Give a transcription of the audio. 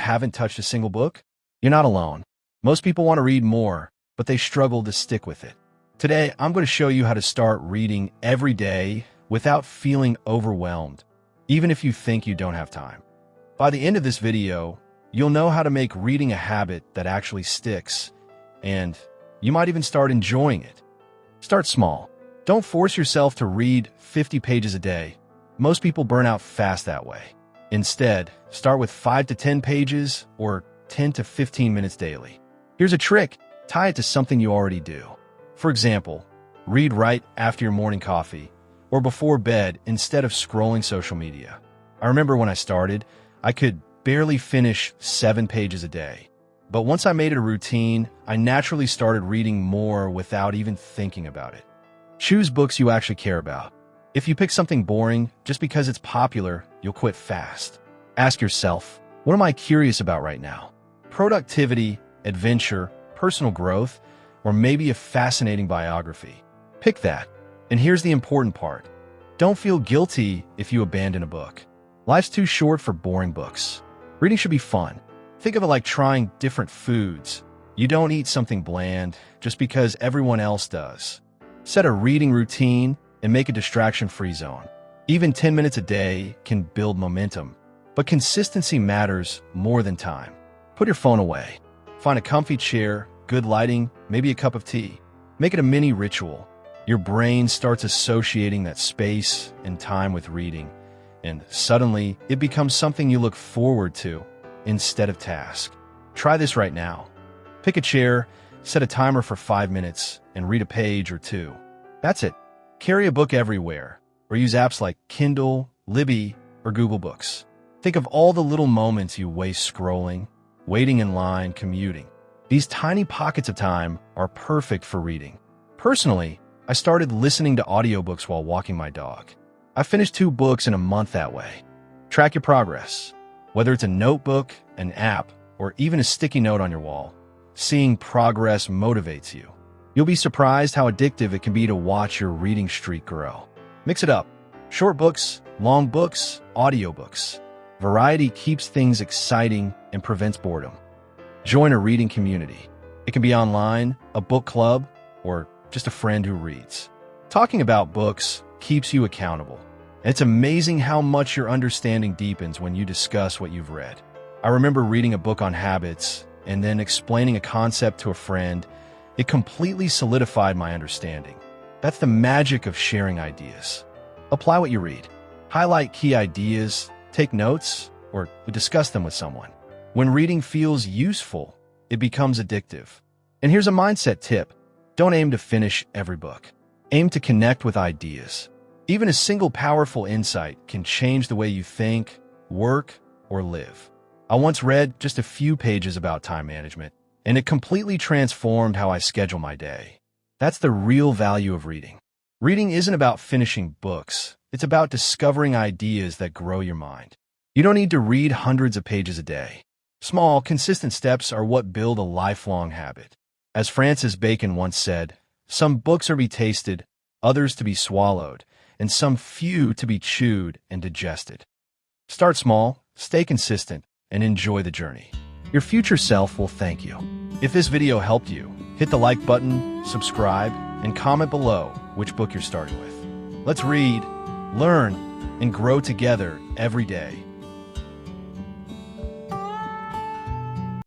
haven't touched a single book? You're not alone. Most people want to read more, but they struggle to stick with it. Today, I'm going to show you how to start reading every day without feeling overwhelmed, even if you think you don't have time. By the end of this video, you'll know how to make reading a habit that actually sticks, and you might even start enjoying it. Start small. Don't force yourself to read 50 pages a day. Most people burn out fast that way. Instead, start with 5 to 10 pages or 10 to 15 minutes daily. Here's a trick. Tie it to something you already do. For example, read right after your morning coffee or before bed instead of scrolling social media. I remember when I started, I could barely finish 7 pages a day. But once I made it a routine, I naturally started reading more without even thinking about it. Choose books you actually care about. If you pick something boring just because it's popular, you'll quit fast. Ask yourself, what am I curious about right now? Productivity, adventure, personal growth, or maybe a fascinating biography. Pick that. And here's the important part. Don't feel guilty if you abandon a book. Life's too short for boring books. Reading should be fun. Think of it like trying different foods. You don't eat something bland just because everyone else does. Set a reading routine and make a distraction-free zone. Even 10 minutes a day can build momentum, but consistency matters more than time. Put your phone away. Find a comfy chair, good lighting, maybe a cup of tea. Make it a mini ritual. Your brain starts associating that space and time with reading, and suddenly it becomes something you look forward to instead of task. Try this right now. Pick a chair, set a timer for 5 minutes, and read a page or two. That's it. Carry a book everywhere, or use apps like Kindle, Libby, or Google Books. Think of all the little moments you waste scrolling, waiting in line, commuting. These tiny pockets of time are perfect for reading. Personally, I started listening to audiobooks while walking my dog. I finished 2 books in a month that way. Track your progress. Whether it's a notebook, an app, or even a sticky note on your wall, seeing progress motivates you. You'll be surprised how addictive it can be to watch your reading streak grow. Mix it up. Short books, long books, audiobooks. Variety keeps things exciting and prevents boredom. Join a reading community. It can be online, a book club, or just a friend who reads. Talking about books keeps you accountable. And it's amazing how much your understanding deepens when you discuss what you've read. I remember reading a book on habits and then explaining a concept to a friend. It completely solidified my understanding. That's the magic of sharing ideas. Apply what you read. Highlight key ideas, take notes, or discuss them with someone. When reading feels useful, it becomes addictive. And here's a mindset tip. Don't aim to finish every book. Aim to connect with ideas. Even a single powerful insight can change the way you think, work, or live. I once read just a few pages about time management, and it completely transformed how I schedule my day. That's the real value of reading. Reading isn't about finishing books. It's about discovering ideas that grow your mind. You don't need to read hundreds of pages a day. Small, consistent steps are what build a lifelong habit. As Francis Bacon once said, some books are to be tasted, others to be swallowed, and some few to be chewed and digested. Start small, stay consistent, and enjoy the journey. Your future self will thank you. If this video helped you, hit the like button, subscribe, and comment below which book you're starting with. Let's read, learn, and grow together every day.